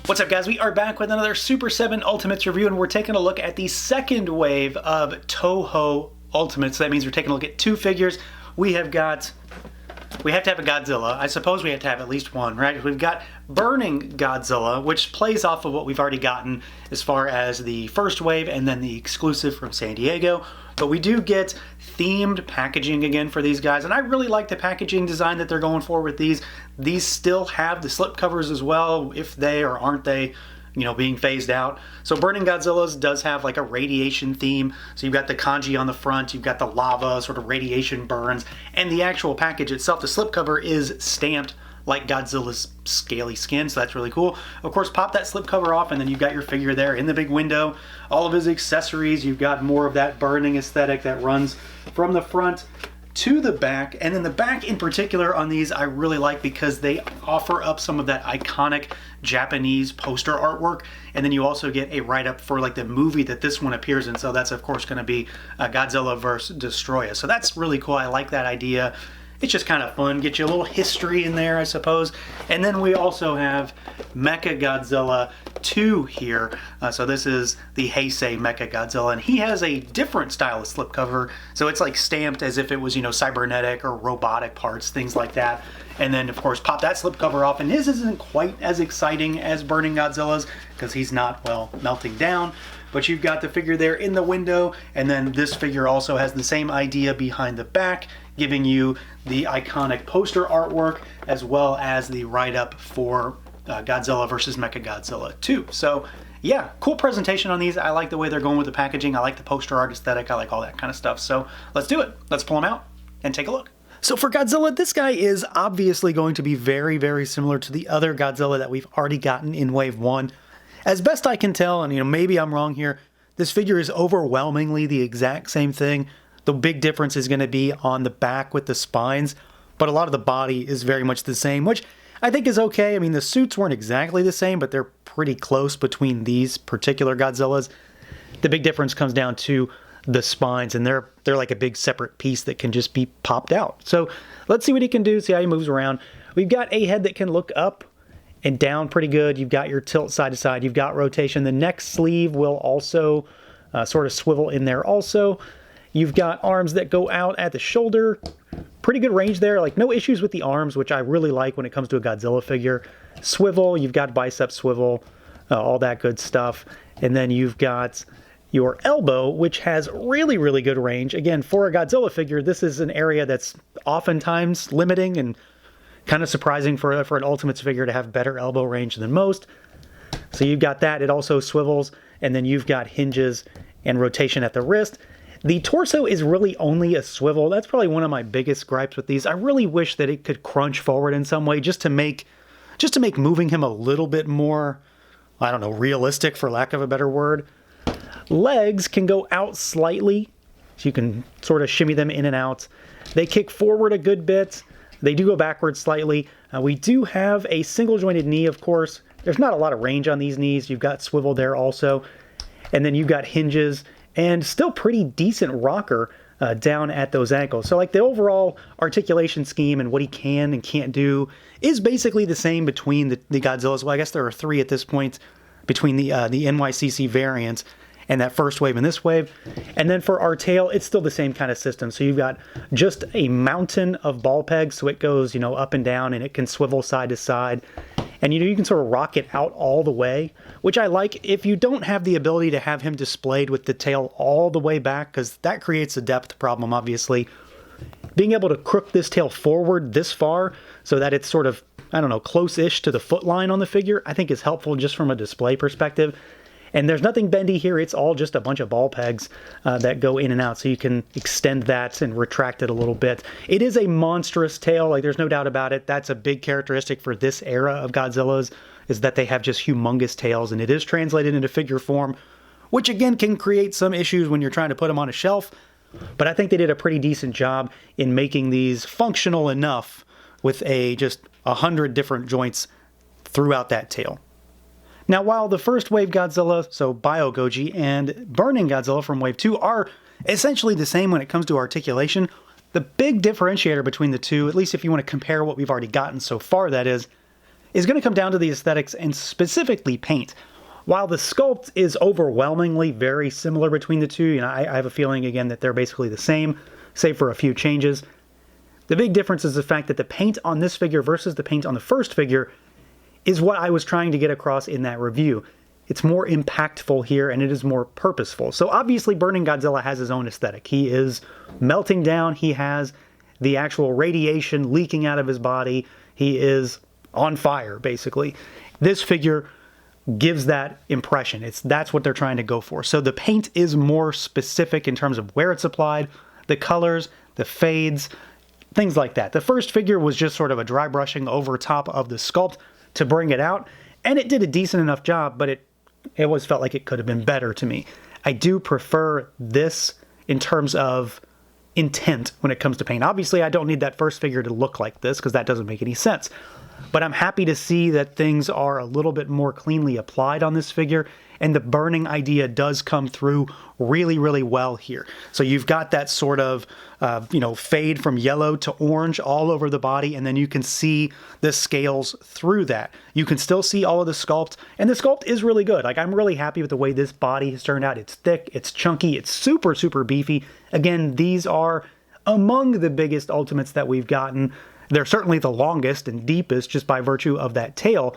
What's up, guys? We are back with another Super 7 Ultimates review, and we're taking a look at the second wave of Toho Ultimates. That means we're taking a look at two figures. We have to have a Godzilla. I suppose we have to have at least one, right? We've got Burning Godzilla, which plays off of what we've already gotten as far as the first wave and then the exclusive from San Diego. But we do get themed packaging again for these guys, and I really like the packaging design that they're going for with these. These still have the slip covers as well, if they or aren't they, being phased out. So Burning Godzilla's does have like a radiation theme. So you've got the kanji on the front, you've got the lava, sort of radiation burns, and the actual package itself, the slipcover, is stamped like Godzilla's scaly skin, so that's really cool. Of course, pop that slipcover off, and then you've got your figure there in the big window. All of his accessories, you've got more of that burning aesthetic that runs from the front to the back. And then the back in particular on these I really like because they offer up some of that iconic Japanese poster artwork, and then you also get a write-up for like the movie that this one appears in. So that's of course going to be Godzilla vs. Destroya. So that's really cool. I like that idea. It's just kind of fun, get you a little history in there, I suppose. And then we also have Mechagodzilla 2 here. So this is the Heisei Mechagodzilla, and he has a different style of slipcover. So it's like stamped as if it was, cybernetic or robotic parts, things like that. And then, of course, pop that slipcover off, and his isn't quite as exciting as Burning Godzilla's because he's not, well, melting down. But you've got the figure there in the window, and then this figure also has the same idea behind the back, giving you the iconic poster artwork as well as the write-up for Godzilla vs. Mechagodzilla 2. So yeah, cool presentation on these. I like the way they're going with the packaging. I like the poster art aesthetic. I like all that kind of stuff. So let's do it. Let's pull them out and take a look. So for Godzilla, this guy is obviously going to be very, very similar to the other Godzilla that we've already gotten in Wave 1. As best I can tell, and maybe I'm wrong here, this figure is overwhelmingly the exact same thing. The big difference is going to be on the back with the spines, but a lot of the body is very much the same, which I think is okay. I mean, the suits weren't exactly the same, but they're pretty close between these particular Godzillas. The big difference comes down to the spines, and they're like a big separate piece that can just be popped out. So let's see what he can do, see how he moves around. We've got a head that can look up and down pretty good. You've got your tilt side to side. You've got rotation. The neck sleeve will also sort of swivel in there also. You've got arms that go out at the shoulder. Pretty good range there. Like, no issues with the arms, which I really like when it comes to a Godzilla figure. Swivel. You've got bicep swivel. All that good stuff. And then you've got your elbow, which has really, really good range. Again, for a Godzilla figure, this is an area that's oftentimes limiting and kind of surprising for an Ultimates figure to have better elbow range than most. So you've got that. It also swivels, and then you've got hinges and rotation at the wrist. The torso is really only a swivel. That's probably one of my biggest gripes with these. I really wish that it could crunch forward in some way just to make moving him a little bit more, I don't know, realistic, for lack of a better word. Legs can go out slightly, so you can sort of shimmy them in and out. They kick forward a good bit. They do go backwards slightly. We do have a single jointed knee, of course. There's not a lot of range on these knees. You've got swivel there also. And then you've got hinges and still pretty decent rocker down at those ankles. So like the overall articulation scheme and what he can and can't do is basically the same between the Godzillas. Well, I guess there are three at this point between the NYCC variants and that first wave and this wave. And then for our tail, it's still the same kind of system. So you've got just a mountain of ball pegs, so it goes, up and down, and it can swivel side to side. And you can sort of rock it out all the way, which I like. If you don't have the ability to have him displayed with the tail all the way back, because that creates a depth problem, obviously. Being able to crook this tail forward this far so that it's sort of, I don't know, close-ish to the foot line on the figure, I think is helpful just from a display perspective. And there's nothing bendy here. It's all just a bunch of ball pegs that go in and out, so you can extend that and retract it a little bit. It is a monstrous tail, like there's no doubt about it. That's a big characteristic for this era of Godzillas, is that they have just humongous tails, and it is translated into figure form, which again can create some issues when you're trying to put them on a shelf. But I think they did a pretty decent job in making these functional enough with just 100 different joints throughout that tail. Now, while the first wave Godzilla, so Bio Goji, and Burning Godzilla from Wave 2 are essentially the same when it comes to articulation, the big differentiator between the two, at least if you want to compare what we've already gotten so far, that is is going to come down to the aesthetics and specifically paint. While the sculpt is overwhelmingly very similar between the two, I have a feeling again that they're basically the same, save for a few changes. The big difference is the fact that the paint on this figure versus the paint on the first figure is what I was trying to get across in that review. It's more impactful here and it is more purposeful. So obviously Burning Godzilla has his own aesthetic. He is melting down. He has the actual radiation leaking out of his body. He is on fire, basically. This figure gives that impression. That's what they're trying to go for. So the paint is more specific in terms of where it's applied, the colors, the fades, things like that. The first figure was just sort of a dry brushing over top of the sculpt to bring it out, and it did a decent enough job, but it always felt like it could have been better to me. I do prefer this in terms of intent when it comes to paint. Obviously, I don't need that first figure to look like this because that doesn't make any sense. But I'm happy to see that things are a little bit more cleanly applied on this figure, and the burning idea does come through really, really well here. So you've got that sort of, fade from yellow to orange all over the body, and then you can see the scales through that. You can still see all of the sculpt, and the sculpt is really good. Like, I'm really happy with the way this body has turned out. It's thick, it's chunky, it's super, super beefy. Again, these are among the biggest Ultimates that we've gotten. They're certainly the longest and deepest just by virtue of that tail.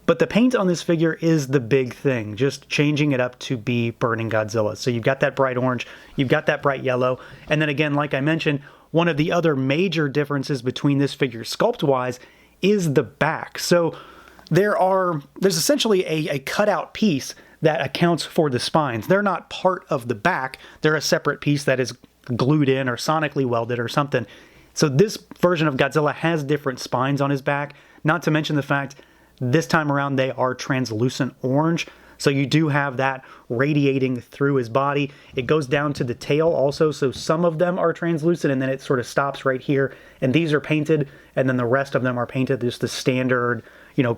But the paint on this figure is the big thing, just changing it up to be Burning Godzilla. So you've got that bright orange, you've got that bright yellow, and then again, like I mentioned, one of the other major differences between this figure sculpt-wise is the back. So there's essentially a cutout piece that accounts for the spines. They're not part of the back, they're a separate piece that is glued in or sonically welded or something. So this version of Godzilla has different spines on his back, not to mention the fact this time around they are translucent orange. So you do have that radiating through his body. It goes down to the tail also, so some of them are translucent and then it sort of stops right here. And these are painted, and then the rest of them are painted just the standard,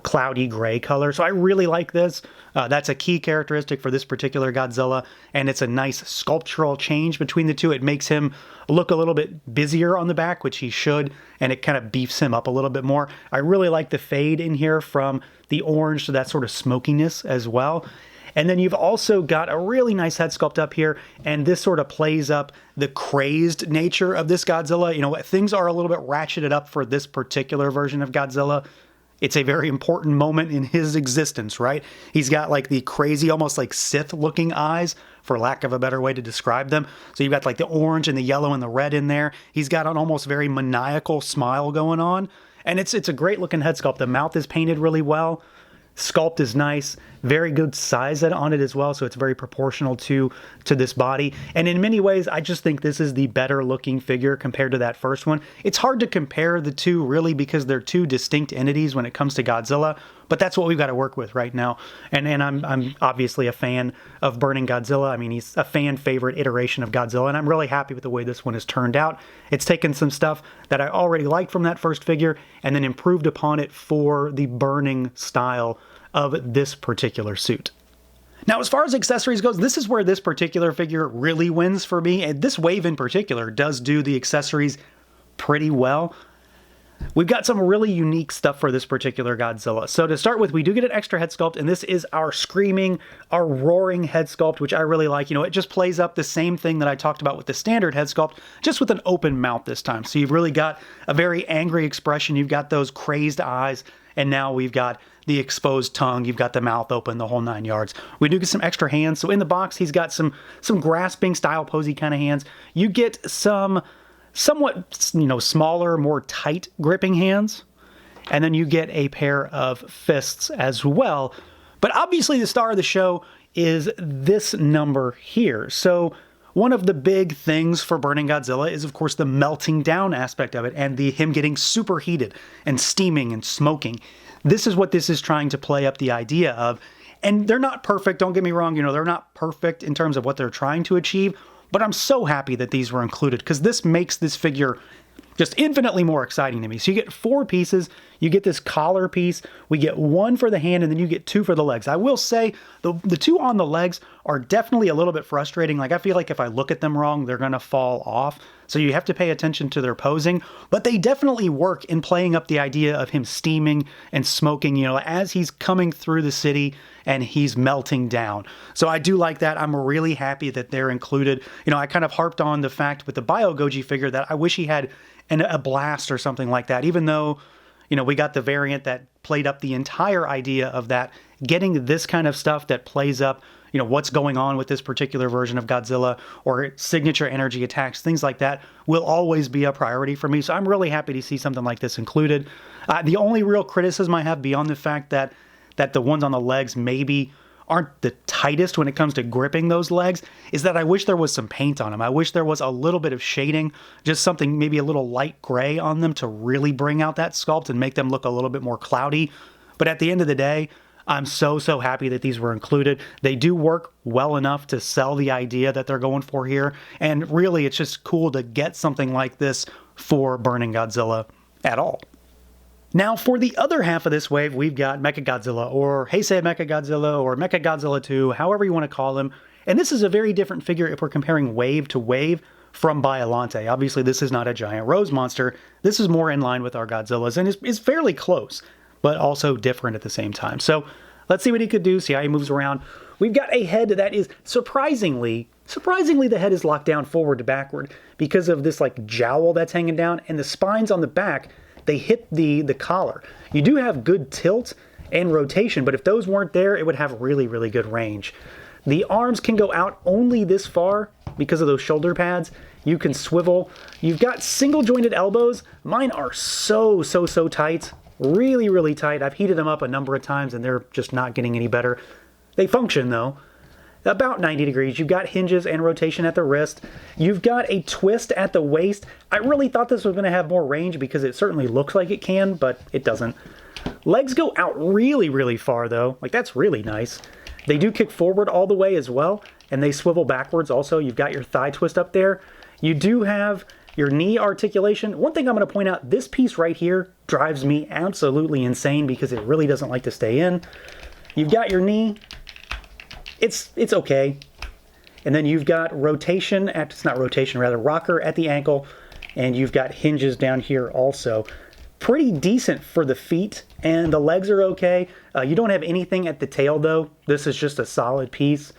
cloudy gray color. So I really like this. That's a key characteristic for this particular Godzilla, and it's a nice sculptural change between the two. It makes him look a little bit busier on the back, which he should, and it kind of beefs him up a little bit more. I really like the fade in here from the orange to that sort of smokiness as well. And then you've also got a really nice head sculpt up here, and this sort of plays up the crazed nature of this Godzilla. Things are a little bit ratcheted up for this particular version of Godzilla. It's a very important moment in his existence, right? He's got like the crazy, almost like Sith-looking eyes, for lack of a better way to describe them. So you've got like the orange and the yellow and the red in there. He's got an almost very maniacal smile going on. And it's a great looking head sculpt. The mouth is painted really well. Sculpt is nice, very good size on it as well, so it's very proportional to this body. And in many ways, I just think this is the better looking figure compared to that first one. It's hard to compare the two really because they're two distinct entities when it comes to Godzilla, but that's what we've got to work with right now. And I'm obviously a fan of Burning Godzilla. I mean, he's a fan favorite iteration of Godzilla, and I'm really happy with the way this one has turned out. It's taken some stuff that I already liked from that first figure and then improved upon it for the burning style of this particular suit. Now, as far as accessories goes, this is where this particular figure really wins for me, and this wave in particular does do the accessories pretty well. We've got some really unique stuff for this particular Godzilla. So to start with, we do get an extra head sculpt, and this is our screaming, our roaring head sculpt, which I really like. It just plays up the same thing that I talked about with the standard head sculpt, just with an open mouth this time. So you've really got a very angry expression. You've got those crazed eyes, and now we've got the exposed tongue, you've got the mouth open, the whole 9 yards. We do get some extra hands. So in the box, he's got some grasping style posy kind of hands. You get some somewhat, smaller, more tight gripping hands. And then you get a pair of fists as well. But obviously the star of the show is this number here. So one of the big things for Burning Godzilla is, of course, the melting down aspect of it and him getting superheated and steaming and smoking. This is what this is trying to play up the idea of. And they're not perfect, don't get me wrong, they're not perfect in terms of what they're trying to achieve, but I'm so happy that these were included because this makes this figure just infinitely more exciting to me. So you get 4 pieces, you get this collar piece, we get 1 for the hand, and then you get 2 for the legs. I will say the 2 on the legs are definitely a little bit frustrating. Like I feel like if I look at them wrong, they're gonna fall off. so you have to pay attention to their posing, but they definitely work in playing up the idea of him steaming and smoking, you know, as he's coming through the city and he's melting down. So I do like that. I'm really happy that they're included. You know, I kind of harped on the fact with the Bio Goji figure that I wish he had a blast or something like that, even though, you know, we got the variant that played up the entire idea of that. Getting this kind of stuff that plays up, you know, what's going on with this particular version of Godzilla or signature energy attacks, things like that will always be a priority for me. So I'm really happy to see something like this included. The only real criticism I have beyond the fact that the ones on the legs maybe aren't the tightest when it comes to gripping those legs is that I wish there was some paint on them. I wish there was a little bit of shading, just something maybe a little light gray on them to really bring out that sculpt and make them look a little bit more cloudy. But at the end of the day, I'm so happy that these were included. They do work well enough to sell the idea that they're going for here. And really, it's just cool to get something like this for Burning Godzilla at all. Now, for the other half of this wave, we've got Mechagodzilla, or Heisei Mechagodzilla, or Mechagodzilla 2, however you want to call him. And this is a very different figure if we're comparing wave to wave from Biollante. Obviously, this is not a giant rose monster. This is more in line with our Godzillas and is fairly close, but also different at the same time. So let's see what he could do, see how he moves around. We've got a head that is surprisingly the head is locked down forward to backward because of this like jowl that's hanging down, and the spines on the back, they hit the collar. You do have good tilt and rotation, but if those weren't there, it would have really good range. The arms can go out only this far because of those shoulder pads. You can swivel. You've got single jointed elbows. Mine are so tight. Really tight. I've heated them up a number of times and they're just not getting any better. They function though. About 90 degrees. You've got hinges and rotation at the wrist. You've got a twist at the waist. I really thought this was going to have more range because it certainly looks like it can, but it doesn't. Legs go out really far though. Like, that's really nice. They do kick forward all the way as well, and they swivel backwards also. You've got your thigh twist up there. You do have your knee articulation. One thing I'm going to point out, this piece right here drives me absolutely insane because it really doesn't like to stay in. You've got your knee. It's okay. And then you've got rotation at, it's not rotation, rather rocker at the ankle, and you've got hinges down here also. Pretty decent for the feet, and the legs are okay. You don't have anything at the tail though. This is just a solid piece.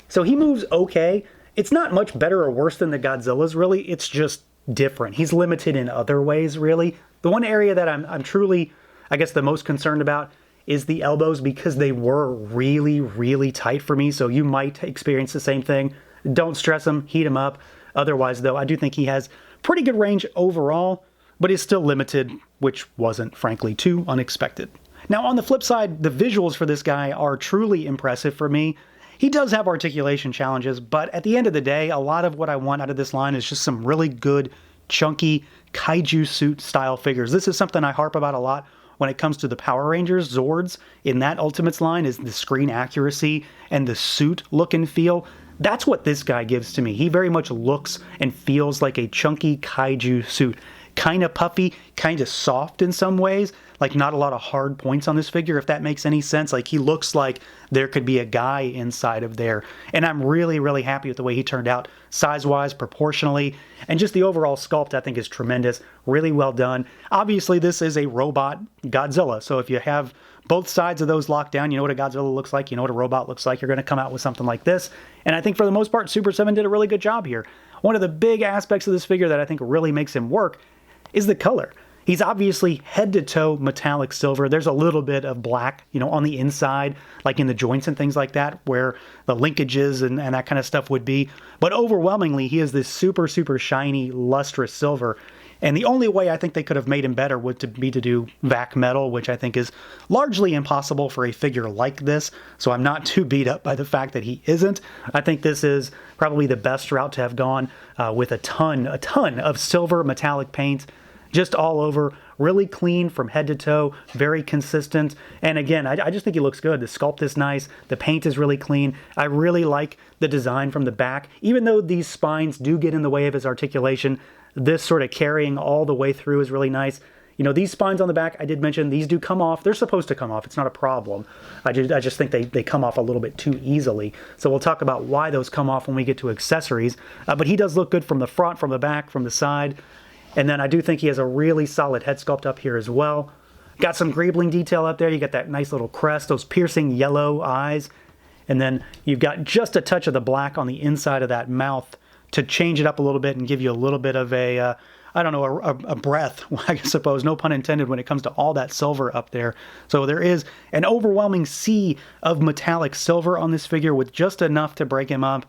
So he moves okay. It's not much better or worse than the Godzillas, really. It's just different. He's limited in other ways, really. The one area that I'm truly, I guess, the most concerned about is the elbows, because they were really tight for me. So you might experience the same thing. Don't stress them, heat them up. Otherwise, though, I do think he has pretty good range overall, but is still limited, which wasn't, frankly, too unexpected. Now, on the flip side, the visuals for this guy are truly impressive for me. He does have articulation challenges, but at the end of the day, a lot of what I want out of this line is just some really good, chunky, kaiju suit style figures. This is something I harp about a lot when it comes to the Power Rangers Zords. In that Ultimates line is the screen accuracy and the suit look and feel. That's what this guy gives to me. He very much looks and feels like a chunky kaiju suit. Kind of puffy, kind of soft in some ways. Like, not a lot of hard points on this figure, if that makes any sense. Like, he looks like there could be a guy inside of there. And I'm really happy with the way he turned out, size-wise, proportionally, and just the overall sculpt I think is tremendous. Really well done. Obviously, this is a robot Godzilla, so if you have both sides of those locked down, you know what a Godzilla looks like, you know what a robot looks like, you're going to come out with something like this. And I think for the most part, Super7 did a really good job here. One of the big aspects of this figure that I think really makes him work is the color. He's obviously head to toe metallic silver. There's a little bit of black, you know, on the inside, like in the joints and things like that, where the linkages and that kind of stuff would be. But overwhelmingly, he is this super shiny, lustrous silver. And the only way I think they could have made him better would be to do vac metal, which I think is largely impossible for a figure like this. So I'm not too beat up by the fact that he isn't. I think this is probably the best route to have gone with a ton of silver metallic paint. Just all over, really clean from head to toe, very consistent. And again, I just think he looks good. The sculpt is nice. The paint is really clean. I really like the design from the back. Even though these spines do get in the way of his articulation, this sort of carrying all the way through is really nice. You know, these spines on the back, I did mention, these do come off. They're supposed to come off. It's not a problem. I just think they come off a little bit too easily. So we'll talk about why those come off when we get to accessories. But he does look good from the front, from the back, from the side. And then I do think he has a really solid head sculpt up here as well. Got some greebling detail up there. You got that nice little crest, those piercing yellow eyes. And then you've got just a touch of the black on the inside of that mouth to change it up a little bit and give you a little bit of a, I don't know, a breath, I suppose, no pun intended, when it comes to all that silver up there. So there is an overwhelming sea of metallic silver on this figure with just enough to break him up.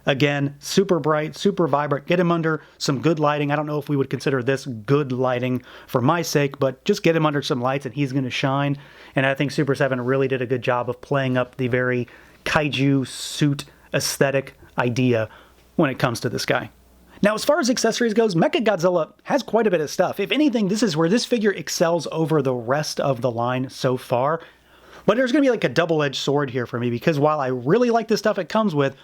Again, super bright, super vibrant. Get him under some good lighting. I don't know if we would consider this good lighting for my sake, but just get him under some lights and he's going to shine. And I think Super 7 really did a good job of playing up the very kaiju suit aesthetic idea when it comes to this guy. Now, as far as accessories goes, Mechagodzilla has quite a bit of stuff. If anything, this is where this figure excels over the rest of the line so far. But there's going to be like a double-edged sword here for me, because while I really like the stuff it comes with,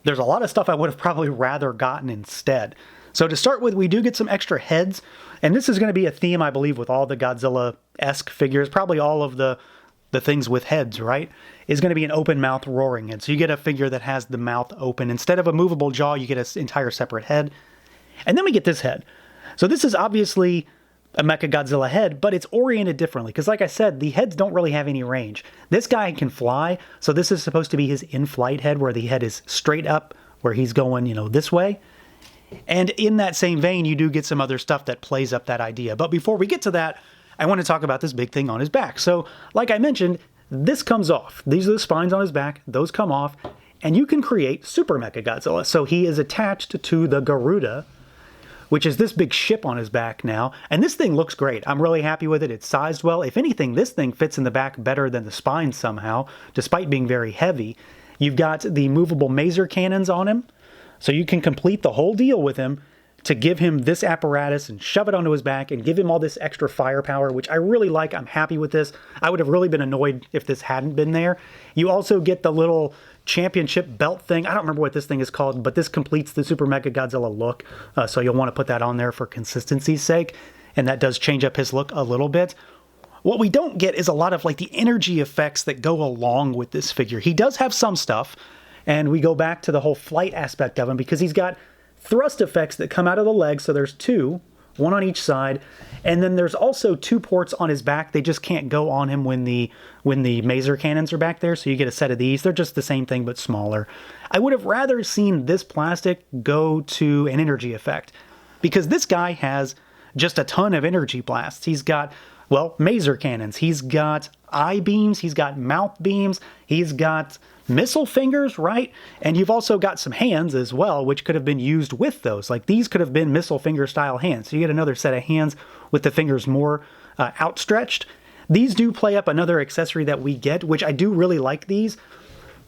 there's a lot of stuff I would have probably rather gotten instead. So to start with, we do get some extra heads, and this is going to be a theme, I believe, with all the Godzilla-esque figures, probably all of the things with heads, right, is going to be an open mouth roaring head. So you get a figure that has the mouth open. Instead of a movable jaw, you get an entire separate head. And then we get this head. So this is obviously a Mechagodzilla head, but it's oriented differently. Because like I said, the heads don't really have any range. This guy can fly, so this is supposed to be his in-flight head, where the head is straight up, where he's going, you know, this way. And in that same vein, you do get some other stuff that plays up that idea. But before we get to that, I want to talk about this big thing on his back. So, like I mentioned, this comes off. These are the spines on his back. Those come off. And you can create Super Mechagodzilla. So he is attached to the Garuda, which is this big ship on his back now. And this thing looks great. I'm really happy with it. It's sized well. If anything, this thing fits in the back better than the spine somehow, despite being very heavy. You've got the movable maser cannons on him. So you can complete the whole deal with him to give him this apparatus and shove it onto his back and give him all this extra firepower, which I really like. I'm happy with this. I would have really been annoyed if this hadn't been there. You also get the little championship belt thing. I don't remember what this thing is called, but this completes the Super Mechagodzilla look. So you'll want to put that on there for consistency's sake. And that does change up his look a little bit. What we don't get is a lot of like the energy effects that go along with this figure. He does have some stuff. And we go back to the whole flight aspect of him, because he's got thrust effects that come out of the legs. So there's two, one on each side. And then there's also two ports on his back. They just can't go on him when the maser cannons are back there. So you get a set of these. They're just the same thing, but smaller. I would have rather seen this plastic go to an energy effect, because this guy has just a ton of energy blasts. He's got, well, maser cannons. He's got eye beams. He's got mouth beams. He's got missile fingers, right? And you've also got some hands as well, which could have been used with those. Like these could have been missile finger style hands. So you get another set of hands with the fingers more outstretched. These do play up another accessory that we get, which I do really like these.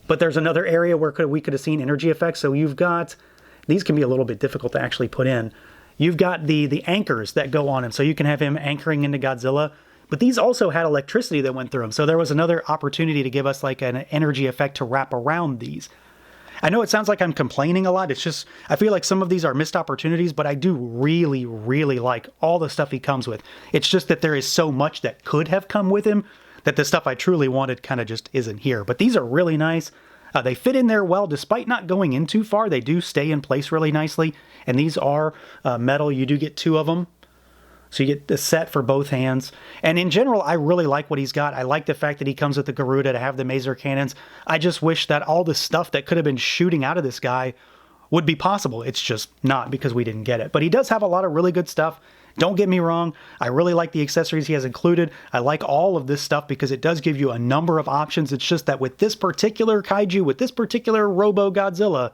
But there's another area where we could have seen energy effects. So you've got, these can be a little bit difficult to actually put in. You've got the anchors that go on him. So you can have him anchoring into Godzilla. But these also had electricity that went through them. So there was another opportunity to give us like an energy effect to wrap around these. I know it sounds like I'm complaining a lot. It's just, I feel like some of these are missed opportunities, but I do really, really like all the stuff he comes with. It's just that there is so much that could have come with him that the stuff I truly wanted kind of just isn't here. But these are really nice. They fit in there well, despite not going in too far. They do stay in place really nicely. And these are metal. You do get two of them. So you get the set for both hands. And in general, I really like what he's got. I like the fact that he comes with the Garuda to have the maser cannons. I just wish that all the stuff that could have been shooting out of this guy would be possible. It's just not, because we didn't get it. But he does have a lot of really good stuff. Don't get me wrong. I really like the accessories he has included. I like all of this stuff because it does give you a number of options. It's just that with this particular kaiju, with this particular Robo Godzilla,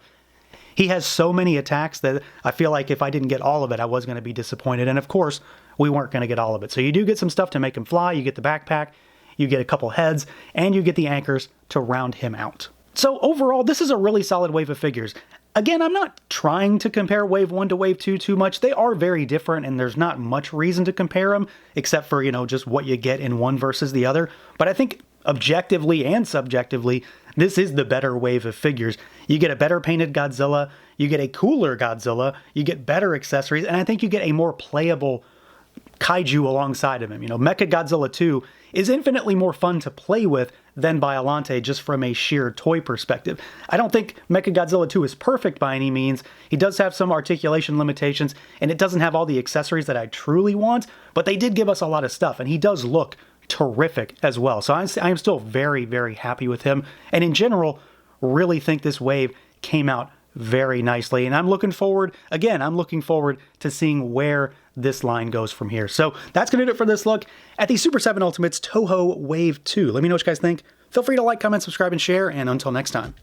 he has so many attacks that I feel like if I didn't get all of it, I was going to be disappointed. And of course, we weren't going to get all of it. So you do get some stuff to make him fly. You get the backpack, you get a couple heads, and you get the anchors to round him out. So overall, this is a really solid wave of figures. Again, I'm not trying to compare Wave 1 to Wave 2 too much. They are very different, and there's not much reason to compare them, except for, you know, just what you get in one versus the other. But I think objectively and subjectively, this is the better wave of figures. You get a better painted Godzilla, you get a cooler Godzilla, you get better accessories, and I think you get a more playable kaiju alongside of him. You know, Mechagodzilla 2 is infinitely more fun to play with than Biollante just from a sheer toy perspective. I don't think Mechagodzilla 2 is perfect by any means. He does have some articulation limitations, and it doesn't have all the accessories that I truly want, but they did give us a lot of stuff, and he does look terrific as well. So I'm still very, very happy with him, and in general, really think this wave came out very nicely, and I'm looking forward to seeing where this line goes from here. So that's going to do it for this look at the Super 7 Ultimates Toho Wave 2. Let me know what you guys think. Feel free to like, comment, subscribe, and share, and until next time.